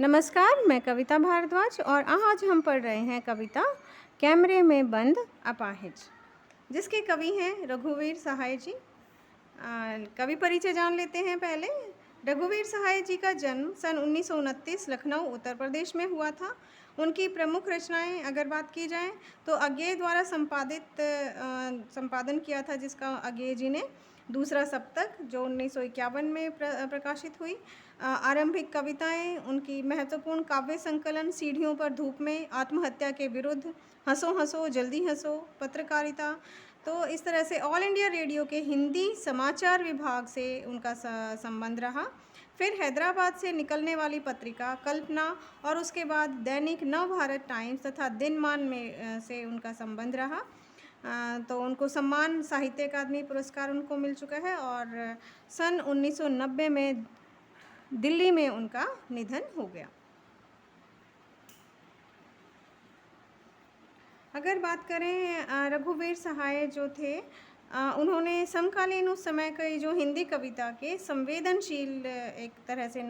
नमस्कार, मैं कविता भारद्वाज और आज हम पढ़ रहे हैं कविता कैमरे में बंद अपाहिज, जिसके कवि हैं रघुवीर सहाय जी। कवि परिचय जान लेते हैं पहले। रघुवीर सहाय जी का जन्म सन 1929 लखनऊ उत्तर प्रदेश में हुआ था। उनकी प्रमुख रचनाएं अगर बात की जाए तो अज्ञेय द्वारा संपादन किया था, जिसका अज्ञेय जी ने दूसरा सप्तक जो 1951 में प्रकाशित हुई। आरंभिक कविताएं उनकी महत्वपूर्ण काव्य संकलन सीढ़ियों पर धूप में, आत्महत्या के विरुद्ध, हंसो हंसो जल्दी हंसो, पत्रकारिता। तो इस तरह से ऑल इंडिया रेडियो के हिंदी समाचार विभाग से उनका संबंध रहा। फिर हैदराबाद से निकलने वाली पत्रिका कल्पना और उसके बाद दैनिक नव भारत टाइम्स तथा दिनमान में से उनका संबंध रहा। तो उनको सम्मान साहित्य अकादमी पुरस्कार उनको मिल चुका है और सन 1990 में दिल्ली में उनका निधन हो गया। अगर बात करें रघुवीर सहाय जो थे, उन्होंने समकालीन उस समय के जो हिंदी कविता के संवेदनशील एक तरह से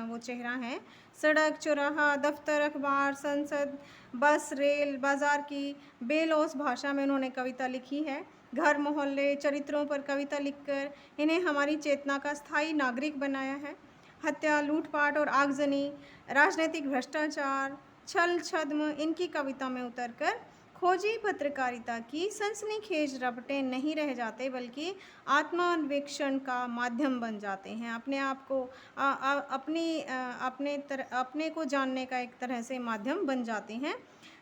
वो चेहरा हैं। सड़क, चौराहा, दफ्तर, अखबार, संसद, बस, रेल, बाजार की बेलौस भाषा में उन्होंने कविता लिखी है। घर, मोहल्ले, चरित्रों पर कविता लिखकर इन्हें हमारी चेतना का स्थायी नागरिक बनाया है। हत्या, लूटपाट और आगजनी, राजनीतिक भ्रष्टाचार, छल छद्म इनकी कविता में उतरकर खोजी पत्रकारिता की सनसनीखेज रपटें नहीं रह जाते, बल्कि आत्मान्वेषण का माध्यम बन जाते हैं। अपने आप को अपने को जानने का एक तरह से माध्यम बन जाते हैं।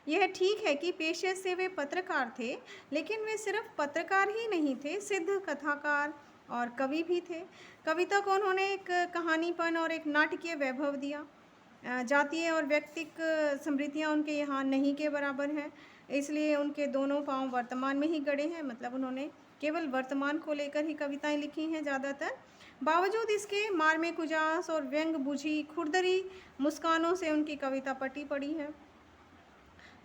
यह ठीक है कि पेशे से वे पत्रकार थे, लेकिन वे सिर्फ पत्रकार ही नहीं थे, सिद्ध कथाकार और कवि भी थे। कविता को उन्होंने एक कहानीपन और एक नाटकीय वैभव दिया। जातीय और व्यक्तिक समृद्धियाँ उनके यहाँ नहीं के बराबर हैं, इसलिए उनके दोनों पांव वर्तमान में ही गड़े हैं। मतलब उन्होंने केवल वर्तमान को लेकर ही कविताएं लिखी हैं ज़्यादातर। बावजूद इसके मार्मिक उजास और व्यंग बुझी खुरदरी मुस्कानों से उनकी कविता पटी पड़ी है।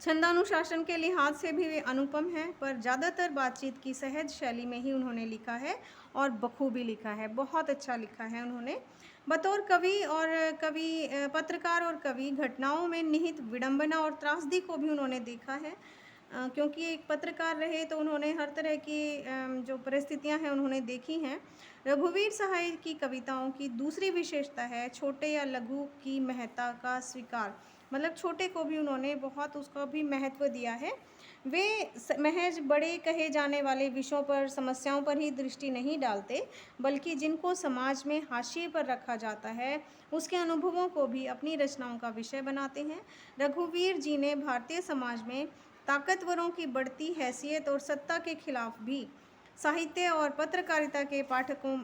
छंदानुशासन के लिहाज से भी वे अनुपम हैं, पर ज़्यादातर बातचीत की सहज शैली में ही उन्होंने लिखा है और बखूबी लिखा है। बहुत अच्छा लिखा है उन्होंने। बतौर कवि और पत्रकार और कवि, घटनाओं में निहित विडंबना और त्रासदी को भी उन्होंने देखा है। क्योंकि एक पत्रकार रहे तो उन्होंने हर तरह की जो परिस्थितियां हैं उन्होंने देखी हैं। रघुवीर सहाय की कविताओं की दूसरी विशेषता है छोटे या लघु की महत्ता का स्वीकार। मतलब छोटे को भी उन्होंने बहुत उसका भी महत्व दिया है। वे महज बड़े कहे जाने वाले विषयों पर, समस्याओं पर ही दृष्टि नहीं डालते, बल्कि जिनको समाज में हाशिए पर रखा जाता है उसके अनुभवों को भी अपनी रचनाओं का विषय बनाते हैं। रघुवीर जी ने भारतीय समाज में ताकतवरों की बढ़ती हैसियत और सत्ता के खिलाफ भी साहित्य और पत्रकारिता के पाठकों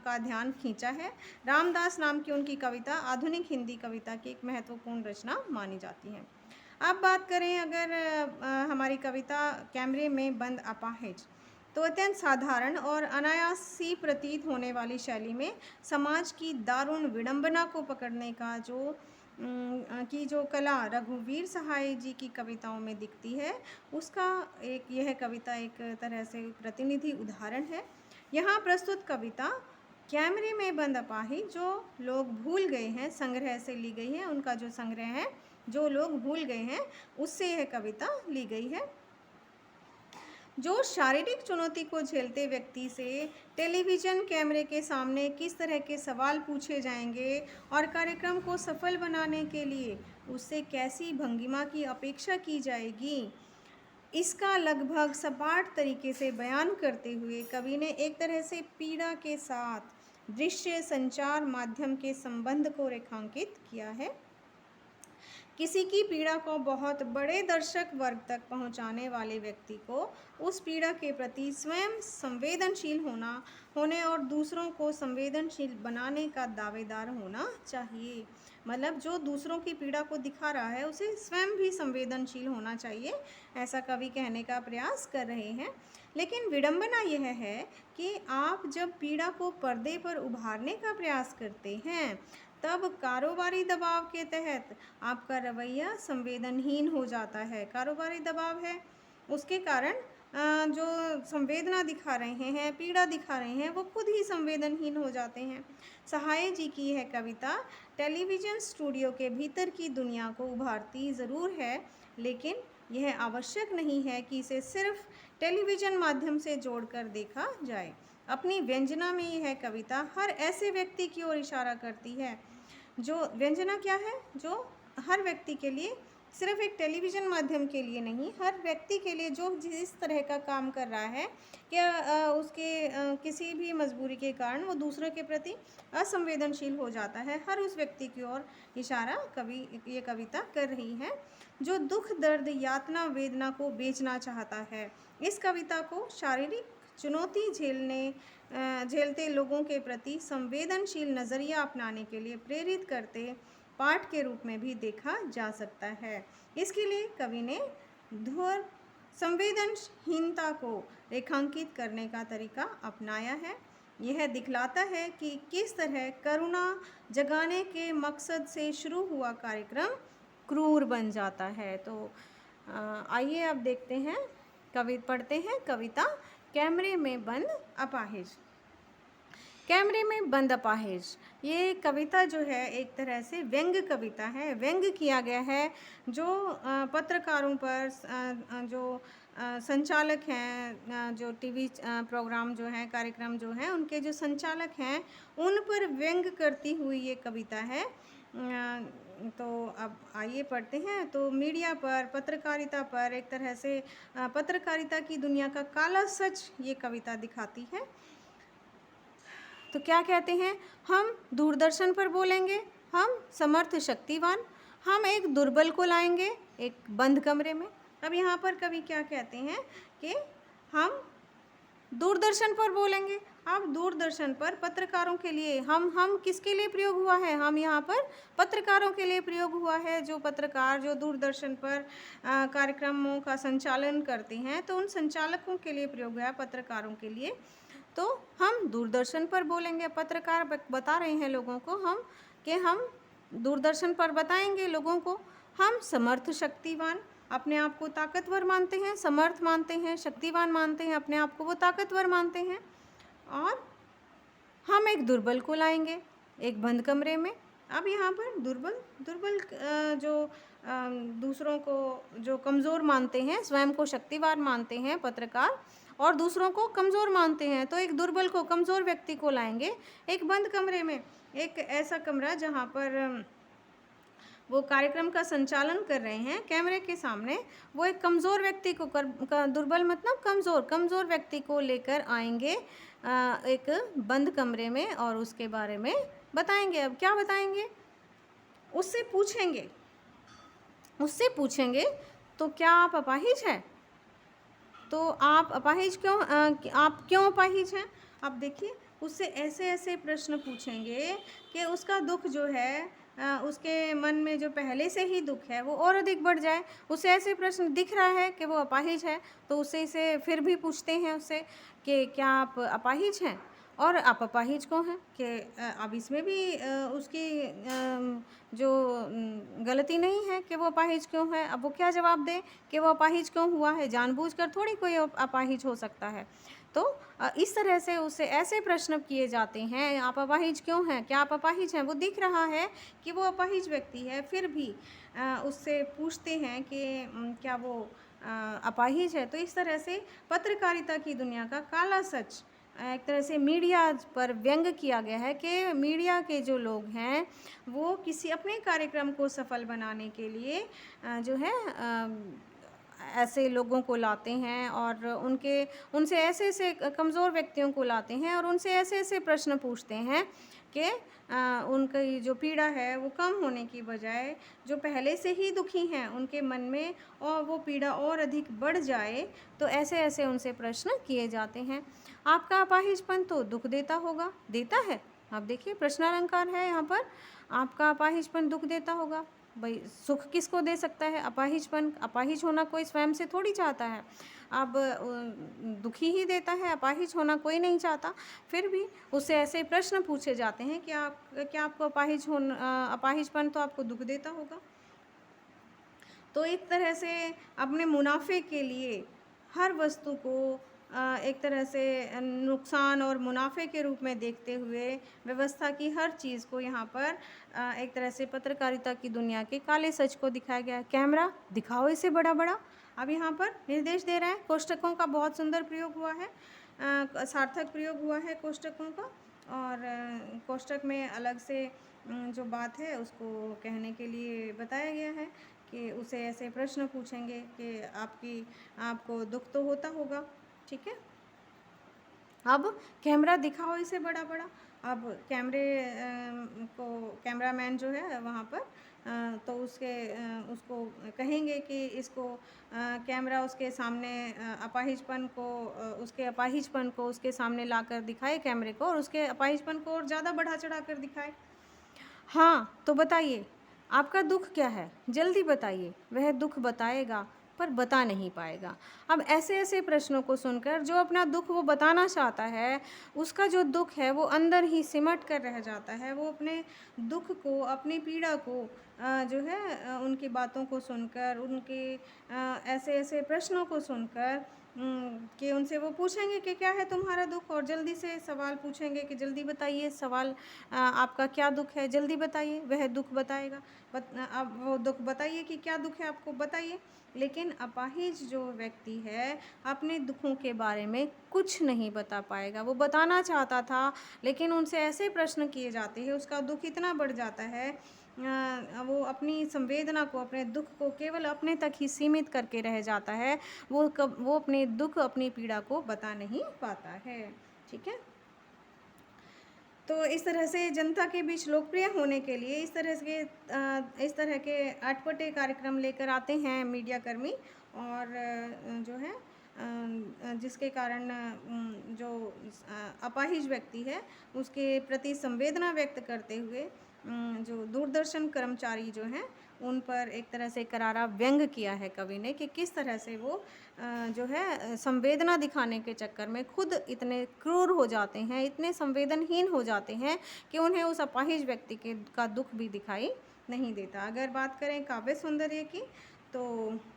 का ध्यान खींचा है। रामदास नाम की उनकी कविता आधुनिक हिंदी कविता की एक महत्वपूर्ण रचना मानी जाती है। अब बात करें अगर हमारी कविता कैमरे में बंद अपाहिज, तो अत्यंत साधारण और अनायासी प्रतीत होने वाली शैली में समाज की दारुण विडंबना को पकड़ने का जो कला रघुवीर सहाय जी की कविताओं में दिखती है, उसका यह कविता एक तरह से प्रतिनिधि उदाहरण है। यहाँ प्रस्तुत कविता कैमरे में बंद अपाहिज जो लोग भूल गए हैं संग्रह से ली गई है। उनका जो संग्रह है जो लोग भूल गए हैं उससे यह कविता ली गई है। जो शारीरिक चुनौती को झेलते व्यक्ति से टेलीविज़न कैमरे के सामने किस तरह के सवाल पूछे जाएंगे और कार्यक्रम को सफल बनाने के लिए उससे कैसी भंगिमा की अपेक्षा की जाएगी, इसका लगभग सपाट तरीके से बयान करते हुए कवि ने एक तरह से पीड़ा के साथ दृश्य संचार माध्यम के संबंध को रेखांकित किया है। किसी की पीड़ा को बहुत बड़े दर्शक वर्ग तक पहुंचाने वाले व्यक्ति को उस पीड़ा के प्रति स्वयं संवेदनशील होने और दूसरों को संवेदनशील बनाने का दावेदार होना चाहिए। मतलब जो दूसरों की पीड़ा को दिखा रहा है उसे स्वयं भी संवेदनशील होना चाहिए, ऐसा कवि कहने का प्रयास कर रहे हैं। लेकिन विडंबना यह है कि आप जब पीड़ा को पर्दे पर उभारने का प्रयास करते हैं तब कारोबारी दबाव के तहत आपका रवैया संवेदनहीन हो जाता है। कारोबारी दबाव है, उसके कारण जो संवेदना दिखा रहे हैं, पीड़ा दिखा रहे हैं, वो खुद ही संवेदनहीन हो जाते हैं। सहाय जी की यह कविता टेलीविज़न स्टूडियो के भीतर की दुनिया को उभारती ज़रूर है, लेकिन यह आवश्यक नहीं है कि इसे सिर्फ टेलीविज़न माध्यम से जोड़कर देखा जाए। अपनी व्यंजना में यह कविता हर ऐसे व्यक्ति की ओर इशारा करती है, जो व्यंजना क्या है, जो हर व्यक्ति के लिए, सिर्फ एक टेलीविज़न माध्यम के लिए नहीं, हर व्यक्ति के लिए जो जिस तरह का काम कर रहा है, क्या उसके किसी भी मजबूरी के कारण वो दूसरों के प्रति असंवेदनशील हो जाता है, हर उस व्यक्ति की ओर इशारा ये कविता कर रही है, जो दुख, दर्द, यातना, वेदना को बेचना चाहता है। इस कविता को शारीरिक चुनौती झेलते लोगों के प्रति संवेदनशील नज़रिया अपनाने के लिए प्रेरित करते पाठ के रूप में भी देखा जा सकता है। इसके लिए कवि ने घोर संवेदनहीनता को रेखांकित करने का तरीका अपनाया है। यह दिखलाता है कि किस तरह करुणा जगाने के मकसद से शुरू हुआ कार्यक्रम क्रूर बन जाता है। तो आइए अब देखते हैं, पढ़ते हैं कविता कैमरे में बंद अपाहिज। कैमरे में बंद अपाहिज, ये कविता जो है एक तरह से व्यंग्य कविता है। व्यंग्य किया गया है जो पत्रकारों पर, जो संचालक हैं, जो टीवी प्रोग्राम जो हैं, कार्यक्रम जो हैं, उनके जो संचालक हैं, उन पर व्यंग्य करती हुई ये कविता है। तो अब आइए पढ़ते हैं। तो मीडिया पर, पत्रकारिता पर, एक तरह से पत्रकारिता की दुनिया का काला सच ये कविता दिखाती है। तो क्या कहते हैं, हम दूरदर्शन पर बोलेंगे, हम समर्थ शक्तिवान, हम एक दुर्बल को लाएंगे एक बंद कमरे में। अब यहाँ पर कवि क्या कहते हैं कि हम दूरदर्शन पर बोलेंगे। अब दूरदर्शन पर पत्रकारों के लिए, हम किसके लिए प्रयोग हुआ है, हम यहाँ पर पत्रकारों के लिए प्रयोग हुआ है। जो पत्रकार जो दूरदर्शन पर कार्यक्रमों का संचालन करते हैं, तो उन संचालकों के लिए प्रयोग हुआ है, पत्रकारों के लिए। तो हम दूरदर्शन पर बोलेंगे, पत्रकार बता रहे हैं लोगों को हम दूरदर्शन पर बताएंगे लोगों को, हम समर्थ शक्तिवान, अपने आप को ताकतवर मानते हैं, समर्थ मानते हैं, शक्तिवान मानते हैं, अपने आप को वो ताकतवर मानते हैं, और हम एक दुर्बल को लाएंगे एक बंद कमरे में। अब यहाँ पर दुर्बल जो दूसरों को जो कमज़ोर मानते हैं, स्वयं को शक्तिवान मानते हैं पत्रकार, और दूसरों को कमज़ोर मानते हैं, तो एक दुर्बल को, कमज़ोर व्यक्ति को लाएंगे एक बंद कमरे में। एक ऐसा कमरा जहाँ पर वो कार्यक्रम का संचालन कर रहे हैं, कैमरे के सामने वो एक कमज़ोर व्यक्ति को, दुर्बल मतलब कमज़ोर व्यक्ति को लेकर आएंगे एक बंद कमरे में, और उसके बारे में बताएंगे। अब क्या बताएंगे, उससे पूछेंगे तो क्या आप अपाहिज हैं, तो आप अपाहिज क्यों, आप क्यों अपाहिज हैं। अब देखिए, उससे ऐसे प्रश्न पूछेंगे कि उसका दुख जो है, उसके मन में जो पहले से ही दुख है वो और अधिक बढ़ जाए। उसे ऐसे प्रश्न दिख रहा है कि वो अपाहिज है, तो उसे इसे फिर भी पूछते हैं उससे कि क्या आप अपाहिज हैं, और आप अपाहिज क्यों हैं, कि अब इसमें भी उसकी जो गलती नहीं है कि वो अपाहिज क्यों है। अब वो क्या जवाब दे कि वो अपाहिज क्यों हुआ है, जानबूझकर थोड़ी कोई अपाहिज हो सकता है। तो इस तरह से उससे ऐसे प्रश्न किए जाते हैं, आप अपाहिज क्यों हैं, क्या आप अपाहिज हैं। वो दिख रहा है कि वो अपाहिज व्यक्ति है, फिर भी उससे पूछते हैं कि क्या वो अपाहिज है। तो इस तरह से पत्रकारिता की दुनिया का काला सच एक तरह से मीडिया पर व्यंग्य किया गया है कि मीडिया के जो लोग हैं वो किसी अपने कार्यक्रम को सफल बनाने के लिए जो है ऐसे लोगों को लाते हैं, और उनसे ऐसे कमज़ोर व्यक्तियों को लाते हैं, और उनसे ऐसे प्रश्न पूछते हैं कि उनकी जो पीड़ा है वो कम होने की बजाय जो पहले से ही दुखी हैं उनके मन में और वो पीड़ा और अधिक बढ़ जाए, तो ऐसे उनसे प्रश्न किए जाते हैं। आपका अपाहिजपन तो दुख देता होगा, देता है। आप देखिए, प्रश्नालंकार है यहाँ पर, आपका अपाहिजपन दुख देता होगा। भाई, सुख किसको दे सकता है, अपाहिजपन, अपाहिज होना कोई स्वयं से थोड़ी चाहता है। अब दुखी ही देता है, अपाहिज होना कोई नहीं चाहता। फिर भी उससे ऐसे प्रश्न पूछे जाते हैं कि क्या आपको अपाहिजपन तो आपको दुख देता होगा। तो एक तरह से अपने मुनाफे के लिए हर वस्तु को एक तरह से नुकसान और मुनाफे के रूप में देखते हुए व्यवस्था की हर चीज़ को यहाँ पर एक तरह से पत्रकारिता की दुनिया के काले सच को दिखाया गया है। कैमरा दिखाओ इसे बड़ा बड़ा। अब यहाँ पर निर्देश दे रहा है, कोष्ठकों का बहुत सुंदर प्रयोग हुआ है, सार्थक प्रयोग हुआ है कोष्ठकों का। और कोष्ठक में अलग से जो बात है उसको कहने के लिए बताया गया है कि उसे ऐसे प्रश्न पूछेंगे कि आपको दुख तो होता होगा, ठीक है। अब कैमरा दिखाओ इसे बड़ा बड़ा। अब को कैमरामैन जो है वहाँ पर तो उसको कहेंगे कि इसको कैमरा उसके सामने उसके अपाहिजपन को उसके सामने लाकर दिखाए कैमरे को, और उसके अपाहिजपन को और ज़्यादा बढ़ा चढ़ा कर दिखाए। हाँ तो बताइए आपका दुख क्या है, जल्दी बताइए। वह दुख बताएगा पर बता नहीं पाएगा। अब ऐसे ऐसे प्रश्नों को सुनकर जो अपना दुख वो बताना चाहता है, उसका जो दुख है वो अंदर ही सिमट कर रह जाता है। वो अपने दुख को, अपनी पीड़ा को जो है उनकी बातों को सुनकर, उनके ऐसे ऐसे प्रश्नों को सुनकर कि उनसे वो पूछेंगे कि क्या है तुम्हारा दुख, और जल्दी से सवाल पूछेंगे कि जल्दी बताइए सवाल, आपका क्या दुख है, जल्दी बताइए। वह दुख बताएगा। अब वो दुख बताइए कि क्या दुख है आपको, बताइए। लेकिन अपाहिज जो व्यक्ति है अपने दुखों के बारे में कुछ नहीं बता पाएगा। वो बताना चाहता था लेकिन उनसे ऐसे प्रश्न किए जाते हैं, उसका दुख इतना बढ़ जाता है, वो अपनी संवेदना को, अपने दुख को केवल अपने तक ही सीमित करके रह जाता है। वो अपने दुख, अपनी पीड़ा को बता नहीं पाता है, ठीक है। तो इस तरह से जनता के बीच लोकप्रिय होने के लिए इस तरह के अटपटे कार्यक्रम लेकर आते हैं मीडियाकर्मी, और जो है जिसके कारण जो अपाहिज व्यक्ति है उसके प्रति संवेदना व्यक्त करते हुए जो दूरदर्शन कर्मचारी जो हैं उन पर एक तरह से करारा व्यंग किया है कवि ने कि किस तरह से वो जो है संवेदना दिखाने के चक्कर में खुद इतने क्रूर हो जाते हैं, इतने संवेदनहीन हो जाते हैं कि उन्हें उस अपाहिज व्यक्ति का दुख भी दिखाई नहीं देता। अगर बात करें काव्य सौंदर्य की, तो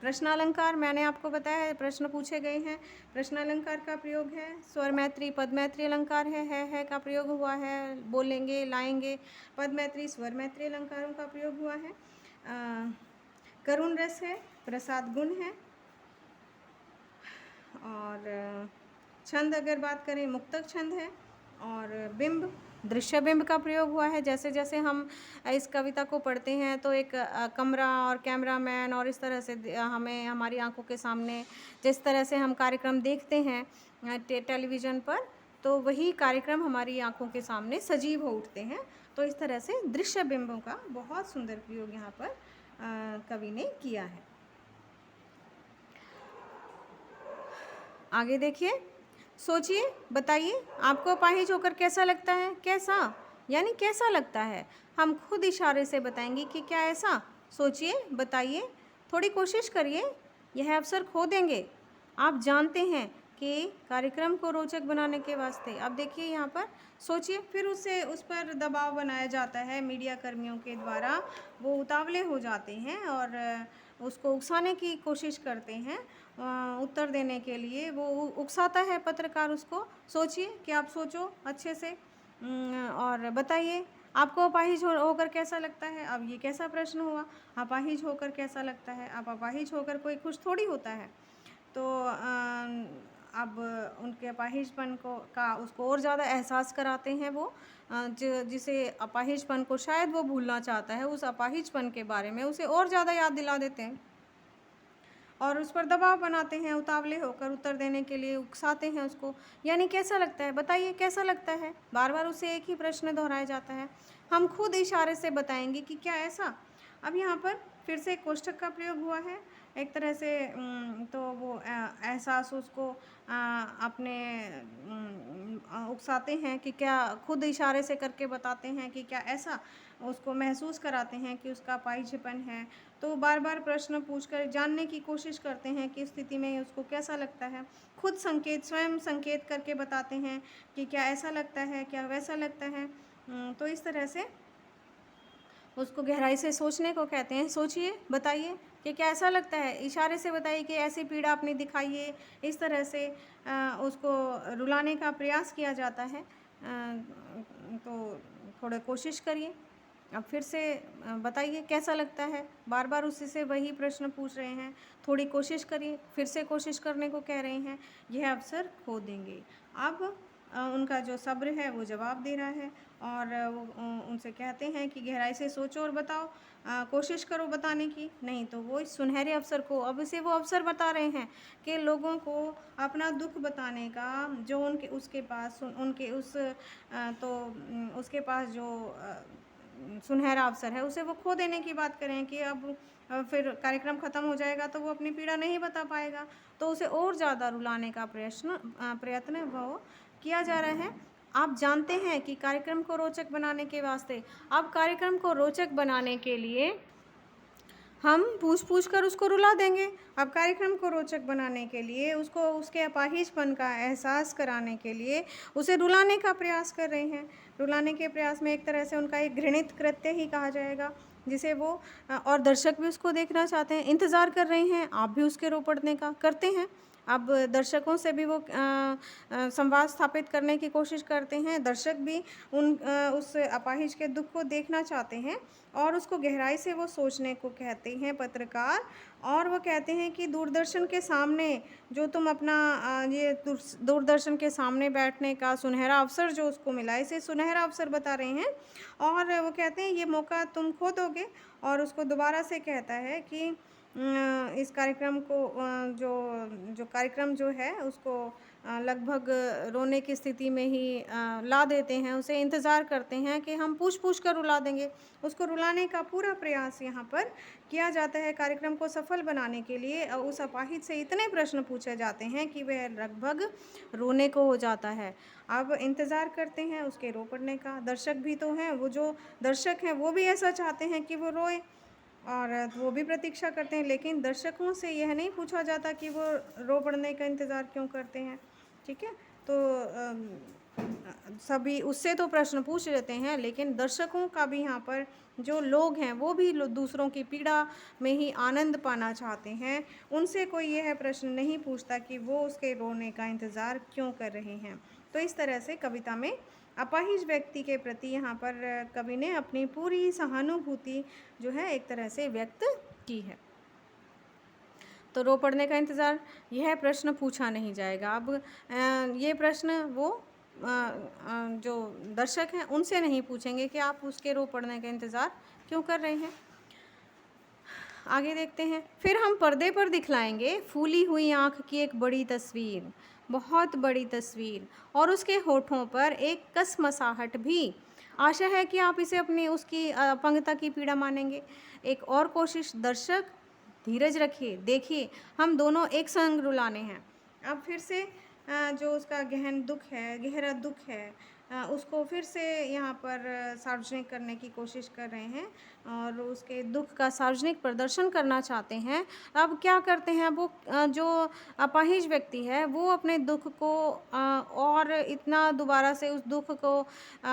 प्रश्नालंकार मैंने आपको बताया है, प्रश्न पूछे गए हैं। प्रश्नालंकार का प्रयोग है, स्वर मैत्री पद मैत्री अलंकार है का प्रयोग हुआ है, बोलेंगे लाएंगे। पद मैत्री स्वर मैत्री अलंकारों का प्रयोग हुआ है। करुण रस है, प्रसाद गुण है, और छंद अगर बात करें मुक्तक छंद है, और बिंब दृश्य बिंब का प्रयोग हुआ है। जैसे जैसे हम इस कविता को पढ़ते हैं तो एक कमरा और कैमरामैन और इस तरह से हमें हमारी आंखों के सामने जिस तरह से हम कार्यक्रम देखते हैं टेलीविज़न पर, तो वही कार्यक्रम हमारी आंखों के सामने सजीव हो उठते हैं। तो इस तरह से दृश्य बिंबों का बहुत सुंदर प्रयोग यहाँ पर कवि ने किया है। आगे देखिए, सोचिए, बताइए आपको अपाहिज होकर कैसा लगता है। कैसा यानी कैसा लगता है, हम खुद इशारे से बताएंगे कि क्या ऐसा। सोचिए, बताइए, थोड़ी कोशिश करिए, यह अवसर खो देंगे। आप जानते हैं कि कार्यक्रम को रोचक बनाने के वास्ते, अब देखिए यहाँ पर सोचिए, फिर उस पर दबाव बनाया जाता है मीडिया कर्मियों के द्वारा। वो उतावले हो जाते हैं और उसको उकसाने की कोशिश करते हैं, उत्तर देने के लिए वो उकसाता है पत्रकार उसको। सोचिए कि आप सोचो अच्छे से और बताइए आपको अपाहिज होकर कैसा लगता है। अब ये कैसा प्रश्न हुआ, अपाहिज होकर कैसा लगता है। अब अपाहिज होकर कोई खुश थोड़ी होता है। तो अब उनके अपाहिजपन का उसको और ज़्यादा एहसास कराते हैं वो, जिसे अपाहिजपन को शायद वो भूलना चाहता है, उस अपाहिजपन के बारे में उसे और ज़्यादा याद दिला देते हैं और उस पर दबाव बनाते हैं, उतावले होकर उत्तर देने के लिए उकसाते हैं उसको। यानी कैसा लगता है, बताइए कैसा लगता है। बार बार उसे एक ही प्रश्न दोहराया जाता है। हम खुद इशारे से बताएंगे कि क्या ऐसा। अब यहाँ पर फिर से कोष्ठक का प्रयोग हुआ है एक तरह से, तो वो एहसास उसको अपने उकसाते हैं कि क्या, खुद इशारे से करके बताते हैं कि क्या ऐसा, उसको महसूस कराते हैं कि उसका अपाहिजपन है। तो बार बार प्रश्न पूछकर जानने की कोशिश करते हैं कि स्थिति में उसको कैसा लगता है। खुद स्वयं संकेत करके बताते हैं कि क्या ऐसा लगता है, क्या वैसा लगता है। तो इस तरह से उसको गहराई से सोचने को कहते हैं। सोचिए, बताइए कि क्या ऐसा लगता है? इशारे से बताइए कि ऐसी पीड़ा आपने दिखाई है, इस तरह से उसको रुलाने का प्रयास किया जाता है। तो थोड़ा कोशिश करिए। अब फिर से बताइए कैसा लगता है? बार-बार उसी से वही प्रश्न पूछ रहे हैं, थोड़ी कोशिश करिए, फिर से कोशिश करने को कह रहे हैं, यह अवसर खो देंगे। अब उनका जो सब्र है वो जवाब दे रहा है और वो उनसे कहते हैं कि गहराई से सोचो और बताओ, कोशिश करो बताने की, नहीं तो वो इस सुनहरे अवसर को, अब इसे वो अवसर बता रहे हैं कि लोगों को अपना दुःख बताने का जो उसके पास उनके उसके पास जो सुनहरा अवसर है उसे वो खो देने की बात करें कि अब फिर कार्यक्रम ख़त्म हो जाएगा तो वो अपनी पीड़ा नहीं बता पाएगा, तो उसे और ज़्यादा रुलाने का प्रयत्न वो किया जा रहा है। आप जानते हैं कि कार्यक्रम को रोचक बनाने के वास्ते, अब कार्यक्रम को रोचक बनाने के लिए हम पूछ-पूछ कर उसको रुला देंगे। अब कार्यक्रम को रोचक बनाने के लिए उसको उसके अपाहिजपन का एहसास कराने के लिए उसे रुलाने का प्रयास कर रहे हैं। रुलाने के प्रयास में एक तरह से उनका एक घृणित कृत्य ही कहा जाएगा, जिसे वो और दर्शक भी उसको देखना चाहते हैं, इंतज़ार कर रहे हैं, आप भी उसके रो पड़ने का करते हैं। अब दर्शकों से भी वो संवाद स्थापित करने की कोशिश करते हैं। दर्शक भी उस अपाहिज के दुःख को देखना चाहते हैं और उसको गहराई से वो सोचने को कहते हैं पत्रकार। और वो कहते हैं कि दूरदर्शन के सामने जो तुम अपना ये दूरदर्शन के सामने बैठने का सुनहरा अवसर जो उसको मिला, इसे सुनहरा अवसर बता रहे हैं और वो कहते हैं ये मौका तुम खो दोगे। और उसको दोबारा से कहता है कि इस कार्यक्रम को जो कार्यक्रम जो है उसको लगभग रोने की स्थिति में ही ला देते हैं, उसे इंतज़ार करते हैं कि हम पूछ-पूछ कर रुला देंगे। उसको रुलाने का पूरा प्रयास यहाँ पर किया जाता है कार्यक्रम को सफल बनाने के लिए। उस अपाहिज से इतने प्रश्न पूछे जाते हैं कि वह लगभग रोने को हो जाता है। अब इंतज़ार करते हैं उसके रो पड़ने का, दर्शक भी तो हैं, वो जो दर्शक हैं वो भी ऐसा चाहते हैं कि वो रोए और वो भी प्रतीक्षा करते हैं, लेकिन दर्शकों से यह नहीं पूछा जाता कि वो रो पड़ने का इंतज़ार क्यों करते हैं, ठीक है? तो सभी उससे तो प्रश्न पूछ लेते हैं, लेकिन दर्शकों का भी यहाँ पर जो लोग हैं वो भी दूसरों की पीड़ा में ही आनंद पाना चाहते हैं। उनसे कोई यह प्रश्न नहीं पूछता कि वो उसके रोने का इंतज़ार क्यों कर रहे हैं। तो इस तरह से कविता में अपाहिज व्यक्ति के प्रति यहाँ पर कवि ने अपनी पूरी सहानुभूति जो है एक तरह से व्यक्त की है। तो रो पड़ने का इंतज़ार, यह प्रश्न पूछा नहीं जाएगा। अब ये प्रश्न वो जो दर्शक हैं उनसे नहीं पूछेंगे कि आप उसके रो पड़ने का इंतज़ार क्यों कर रहे हैं। आगे देखते हैं। फिर हम पर्दे पर दिखलाएंगे फूली हुई आँख की एक बड़ी तस्वीर, बहुत बड़ी तस्वीर, और उसके होठों पर एक कसमसाहट भी। आशा है कि आप इसे अपनी उसकी अपंगता की पीड़ा मानेंगे। एक और कोशिश दर्शक, धीरज रखिए, देखिए हम दोनों एक संग रुलाने हैं। अब फिर से जो उसका गहन दुःख है, गहरा दुःख है, उसको फिर से यहाँ पर सार्वजनिक करने की कोशिश कर रहे हैं और उसके दुःख का सार्वजनिक प्रदर्शन करना चाहते हैं। अब क्या करते हैं वो जो अपाहिज व्यक्ति है वो अपने दुःख को और इतना दोबारा से उस दुःख को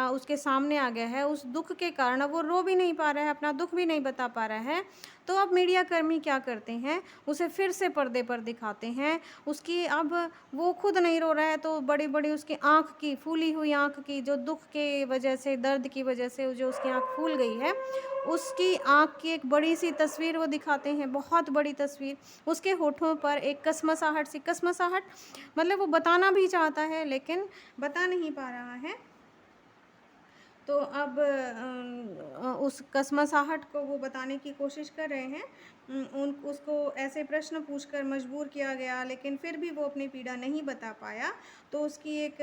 उसके सामने आ गया है, उस दुःख के कारण अब वो रो भी नहीं पा रहा है, अपना दुःख भी नहीं बता पा रहा है। तो अब मीडिया कर्मी क्या करते हैं, उसे फिर से पर्दे पर दिखाते हैं। उसकी अब वो खुद नहीं रो रहा है तो बड़ी-बड़ी उसकी आँख की, फूली हुई आँख की, जो दुःख के वजह से, दर्द की वजह से जो उसकी आँख फूल गई है, उसकी आँख की एक बड़ी-सी तस्वीर वो दिखाते हैं, बहुत बड़ी तस्वीर। उसके होठों पर एक कसमसाहट मतलब वो बताना भी चाहता है लेकिन बता नहीं पा रहा है। तो अब उस कसमसाहट को वो बताने की कोशिश कर रहे हैं। उसको ऐसे प्रश्न पूछकर मजबूर किया गया, लेकिन फिर भी वो अपनी पीड़ा नहीं बता पाया। तो उसकी एक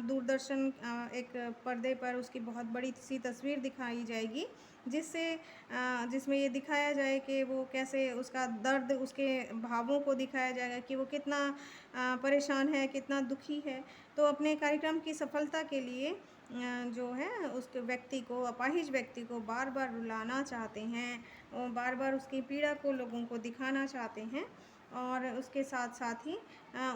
दूरदर्शन एक पर्दे पर उसकी बहुत बड़ी-सी तस्वीर दिखाई जाएगी, जिसमें ये दिखाया जाए कि वो कैसे उसका दर्द, उसके भावों को दिखाया जाएगा कि वो कितना परेशान है, कितना दुखी है। तो अपने कार्यक्रम की सफलता के लिए जो है उसके व्यक्ति को, अपाहिज व्यक्ति को बार-बार रुलाना चाहते हैं और बार-बार उसकी पीड़ा को लोगों को दिखाना चाहते हैं और उसके साथ साथ ही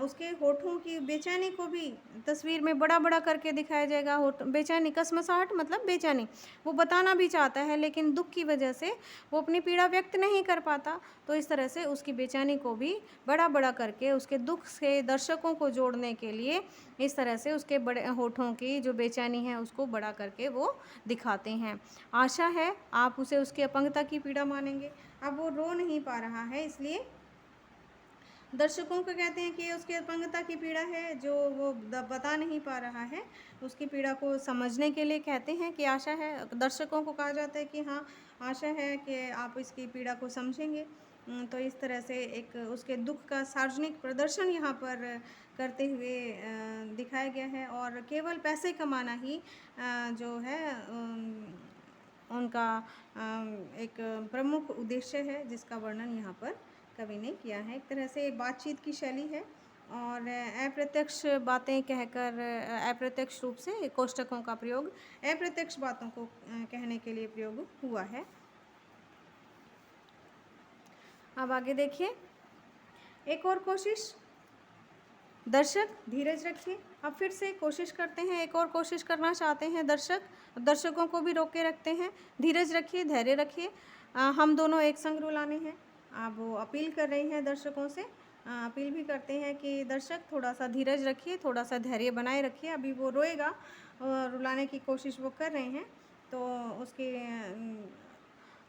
उसके होठों की बेचैनी को भी तस्वीर में बड़ा-बड़ा करके दिखाया जाएगा। होठ बेचैनी, कसमसाहट मतलब बेचैनी। वो बताना भी चाहता है लेकिन दुःख की वजह से वो अपनी पीड़ा व्यक्त नहीं कर पाता। तो इस तरह से उसकी बेचैनी को भी बड़ा-बड़ा करके उसके दुःख से दर्शकों को जोड़ने के लिए इस तरह से उसके बड़े होठों की जो बेचैनी है उसको बड़ा करके वो दिखाते हैं। आशा है आप उसे उसकी अपंगता की पीड़ा मानेंगे। अब वो रो नहीं पा रहा है, इसलिए दर्शकों को कहते हैं कि ये उसकी अपंगता की पीड़ा है जो वो बता नहीं पा रहा है। उसकी पीड़ा को समझने के लिए कहते हैं कि आशा है, दर्शकों को कहा जाता है कि हाँ, आशा है कि आप इसकी पीड़ा को समझेंगे। तो इस तरह से एक उसके दुःख का सार्वजनिक प्रदर्शन यहाँ पर करते हुए दिखाया गया है और केवल पैसे कमाना ही जो है उनका एक प्रमुख उद्देश्य है, जिसका वर्णन यहाँ पर कवि ने किया है। एक तरह से बातचीत की शैली है और अप्रत्यक्ष बातें कहकर अप्रत्यक्ष रूप से कोष्ठकों का प्रयोग अप्रत्यक्ष बातों को कहने के लिए प्रयोग हुआ है। अब आगे देखिए, एक और कोशिश। दर्शक धीरज रखिए। अब फिर से कोशिश करते हैं, एक और कोशिश करना चाहते हैं दर्शक, दर्शकों को भी रोक के रखते हैं। धीरज रखिए, धैर्य रखिए, हम दोनों एक संग रुलाने हैं। अब वो अपील कर रही हैं दर्शकों से, अपील भी करते हैं कि दर्शक थोड़ा सा धीरज रखिए, थोड़ा सा धैर्य बनाए रखिए। अभी वो रोएगा, रुलाने की कोशिश वो कर रहे हैं। तो उसके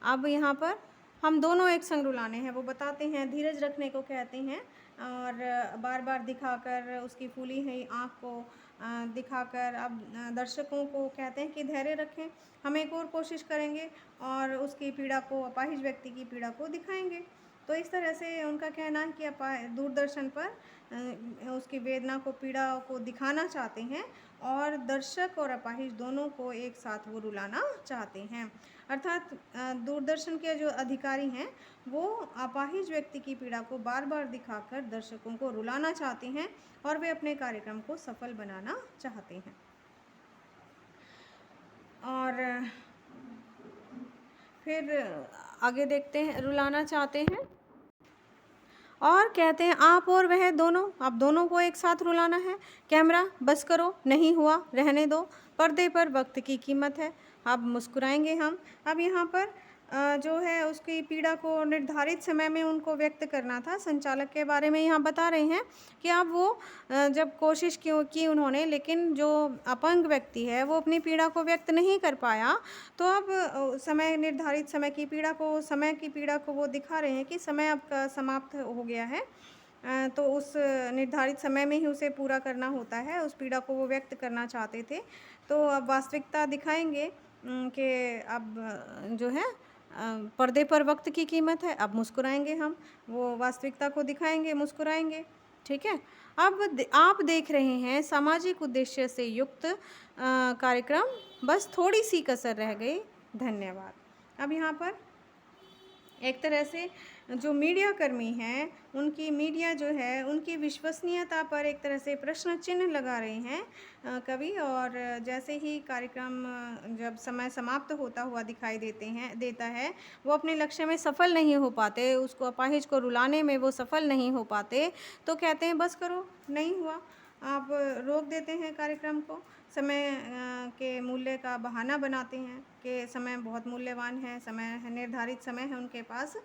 अब यहाँ पर हम दोनों एक संग रुलाने हैं, वो बताते हैं, धीरज रखने को कहते हैं और बार बार दिखाकर उसकी फूली हुई आँख को दिखाकर अब दर्शकों को कहते हैं कि धैर्य रखें, हम एक और कोशिश करेंगे और उसकी पीड़ा को, अपाहिज व्यक्ति की पीड़ा को दिखाएंगे। तो इस तरह से उनका कहना है कि दूरदर्शन पर उसकी वेदना को, पीड़ा को दिखाना चाहते हैं और दर्शक और अपाहिज दोनों को एक साथ वो रुलाना चाहते हैं। अर्थात दूरदर्शन के जो अधिकारी हैं वो अपाहिज व्यक्ति की पीड़ा को बार बार दिखाकर दर्शकों को रुलाना चाहते हैं और वे अपने कार्यक्रम को सफल बनाना चाहते हैं। और फिर आगे देखते हैं, रुलाना चाहते हैं और कहते हैं आप और वह दोनों, आप दोनों को एक साथ रुलाना है। कैमरा बस करो, नहीं हुआ, रहने दो, पर्दे पर वक्त की कीमत है। अब मुस्कुराएंगे हम। अब यहाँ पर जो है उसकी पीड़ा को निर्धारित समय में उनको व्यक्त करना था। संचालक के बारे में यहाँ बता रहे हैं कि अब वो जब कोशिश की उन्होंने, लेकिन जो अपंग व्यक्ति है वो अपनी पीड़ा को व्यक्त नहीं कर पाया, तो अब समय, निर्धारित समय की पीड़ा को वो दिखा रहे हैं कि समय अब समाप्त हो गया है। तो उस निर्धारित समय में ही उसे पूरा करना होता है, उस पीड़ा को वो व्यक्त करना चाहते थे। तो अब वास्तविकता दिखाएंगे कि अब जो है पर्दे पर वक्त की कीमत है। अब मुस्कुराएंगे हम, वो वास्तविकता को दिखाएंगे, मुस्कुराएंगे। ठीक है। अब आप देख रहे हैं सामाजिक उद्देश्य से युक्त कार्यक्रम, बस थोड़ी सी कसर रह गई। धन्यवाद। अब यहाँ पर एक तरह से जो मीडिया कर्मी हैं, उनकी मीडिया जो है उनकी विश्वसनीयता पर एक तरह से प्रश्न चिन्ह लगा रहे हैं कवि। और जैसे ही कार्यक्रम जब समय समाप्त होता हुआ दिखाई देता है, वो अपने लक्ष्य में सफल नहीं हो पाते, उसको, अपाहिज को रुलाने में वो सफल नहीं हो पाते, तो कहते हैं बस करो, नहीं हुआ। आप रोक देते हैं कार्यक्रम को, समय के मूल्य का बहाना बनाते हैं कि समय बहुत मूल्यवान है, समय है, निर्धारित समय है उनके पास,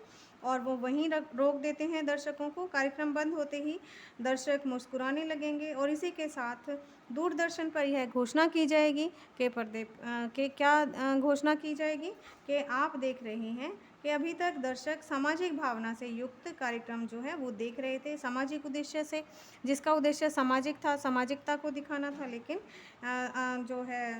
और वो वहीं रोक देते हैं दर्शकों को। कार्यक्रम बंद होते ही दर्शक मुस्कुराने लगेंगे और इसी के साथ दूरदर्शन पर यह घोषणा की जाएगी कि घोषणा की जाएगी कि आप देख रहे हैं कि अभी तक दर्शक सामाजिक भावना से युक्त कार्यक्रम जो है वो देख रहे थे, सामाजिक उद्देश्य से, जिसका उद्देश्य सामाजिक था, सामाजिकता को दिखाना था। लेकिन जो है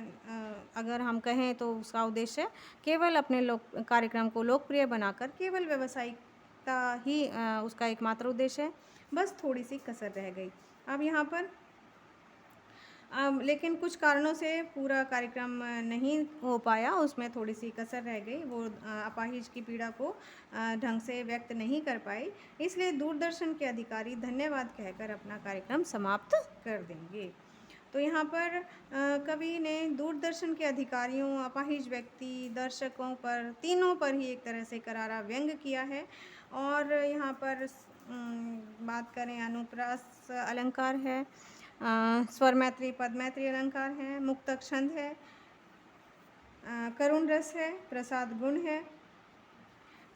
अगर हम कहें तो उसका उद्देश्य केवल अपने कार्यक्रम को लोकप्रिय बनाकर केवल व्यावसायिकता ही उसका एकमात्र उद्देश्य है। बस थोड़ी सी कसर रह गई। अब यहाँ पर लेकिन कुछ कारणों से पूरा कार्यक्रम नहीं हो पाया, उसमें थोड़ी सी कसर रह गई, वो अपाहिज की पीड़ा को ढंग से व्यक्त नहीं कर पाए, इसलिए दूरदर्शन के अधिकारी धन्यवाद कहकर अपना कार्यक्रम समाप्त कर देंगे। तो यहाँ पर कवि ने दूरदर्शन के अधिकारियों, अपाहिज व्यक्ति, दर्शकों पर, तीनों पर ही एक तरह से करारा व्यंग किया है। और यहाँ पर बात करें अनुप्रास अलंकार है, स्वर मैत्री, पद मैत्री अलंकार है, मुक्तक छंद है, करुण रस है, प्रसाद गुण है,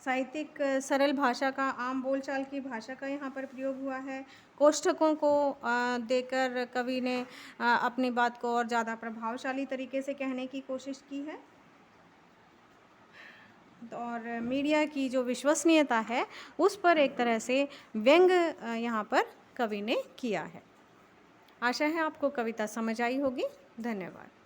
साहित्यिक सरल भाषा का, आम बोलचाल की भाषा का यहाँ पर प्रयोग हुआ है। कोष्ठकों को देकर कवि ने अपनी बात को और ज़्यादा प्रभावशाली तरीके से कहने की कोशिश की है। और मीडिया की जो विश्वसनीयता है उस पर एक तरह से व्यंग यहाँ पर कवि ने किया है। आशा है आपको कविता समझ आई होगी। धन्यवाद।